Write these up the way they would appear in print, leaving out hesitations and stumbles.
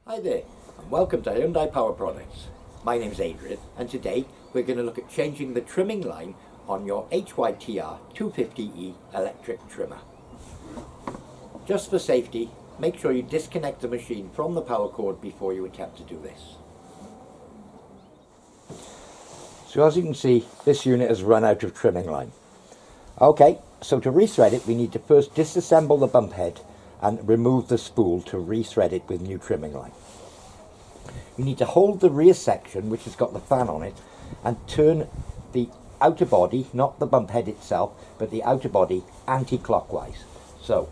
Hi there, and welcome to Hyundai Power Products. My name's Adrian, and today we're going to look at changing the trimming line on your HYTR250E electric trimmer. Just for safety, make sure you disconnect the machine from the power cord before you attempt to do this. So as you can see, this unit has run out of trimming line. Okay, so to rethread it, we need to first disassemble the bump head and remove the spool to rethread it with new trimming line. You need to hold the rear section, which has got the fan on it, and turn the outer body, not the bump head itself, but the outer body anti-clockwise. So,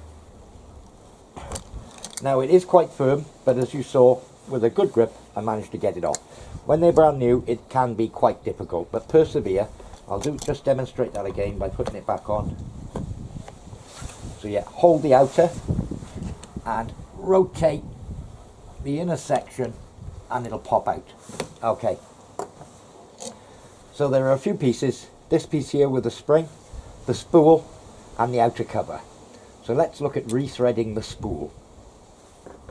now it is quite firm, but as you saw, with a good grip, I managed to get it off. When they're brand new, it can be quite difficult, but persevere. I'll just demonstrate that again by putting it back on. So yeah, hold the outer and rotate the inner section and it'll pop out. Okay. So there are a few pieces. This piece here with the spring, the spool and the outer cover. So let's look at rethreading the spool.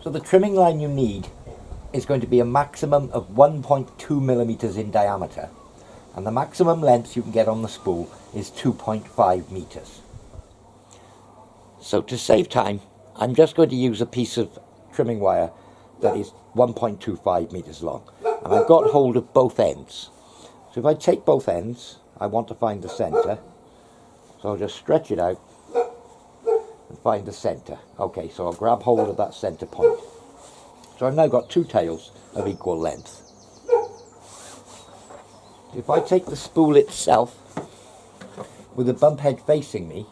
So the trimming line you need is going to be a maximum of 1.2 millimeters in diameter. And the maximum length you can get on the spool is 2.5 meters. So to save time, I'm just going to use a piece of trimming wire that is 1.25 meters long. And I've got hold of both ends. So if I take both ends, I want to find the center. So I'll just stretch it out and find the center. Okay, so I'll grab hold of that center point. So I've now got two tails of equal length. If I take the spool itself with the bump head facing me,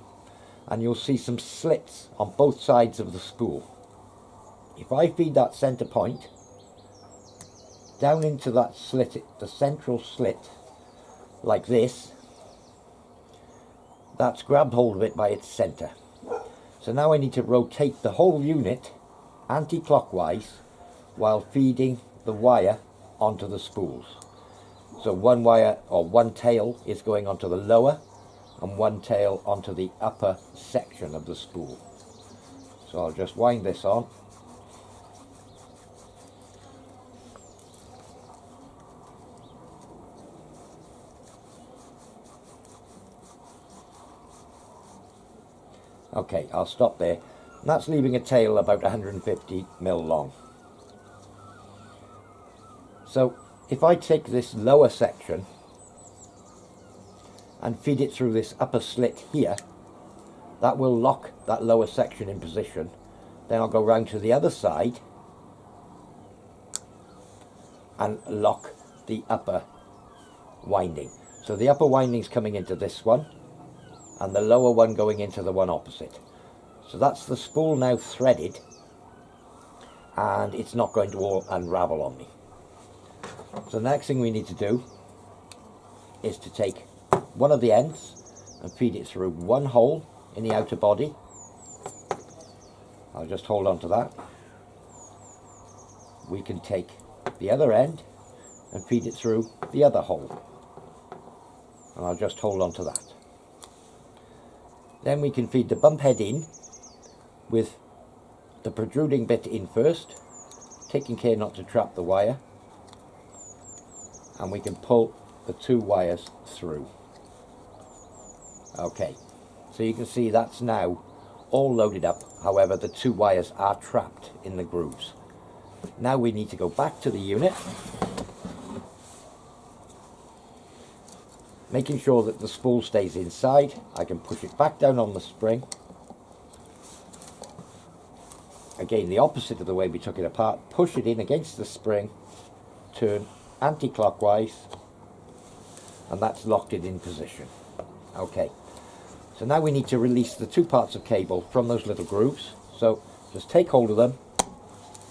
and you'll see some slits on both sides of the spool. If I feed that center point down into that slit, the central slit, like this, that's grabbed hold of it by its center. So now I need to rotate the whole unit anti-clockwise while feeding the wire onto the spools. So one wire or one tail is going onto the lower and one tail onto the upper section of the spool. So I'll just wind this on. Okay, I'll stop there. And that's leaving a tail about 150 mil long. So if I take this lower section and feed it through this upper slit here, that will lock that lower section in position. Then I'll go round to the other side and lock the upper winding. So the upper winding's coming into this one and the lower one going into the one opposite. So that's the spool now threaded and it's not going to all unravel on me. So the next thing we need to do is to take one of the ends and feed it through one hole in the outer body. I'll just hold on to that. We can take the other end and feed it through the other hole. And I'll just hold on to that. Then we can feed the bump head in with the protruding bit in first, taking care not to trap the wire. And we can pull the two wires through. Okay, so you can see that's now all loaded up. However, the two wires are trapped in the grooves. Now we need to go back to the unit, making sure that the spool stays inside. I can push it back down on the spring. Again, the opposite of the way we took it apart. Push it in against the spring, turn anti-clockwise, and that's locked it in position. Okay, so now we need to release the two parts of cable from those little grooves. So just take hold of them.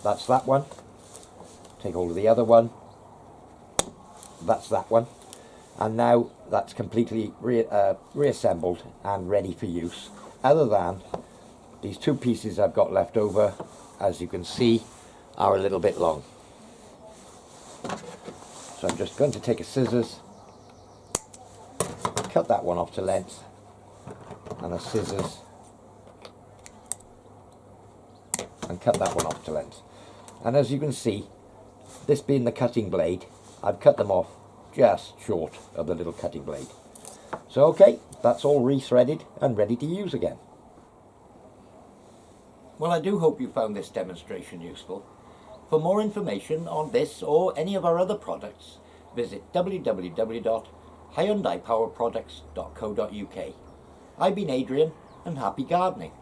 That's that one. Take hold of the other one. That's that one. And now that's completely reassembled and ready for use, other than these two pieces I've got left over, as you can see, are a little bit long. So I'm just going to take a scissors, cut that one off to length, and a scissors, and cut that one off to length. And as you can see, this being the cutting blade, I've cut them off just short of the little cutting blade. So okay, that's all rethreaded and ready to use again. Well, I do hope you found this demonstration useful. For more information on this or any of our other products, visit www.HYUNDAIPowerProducts.co.uk. I've been Adrian, and happy gardening.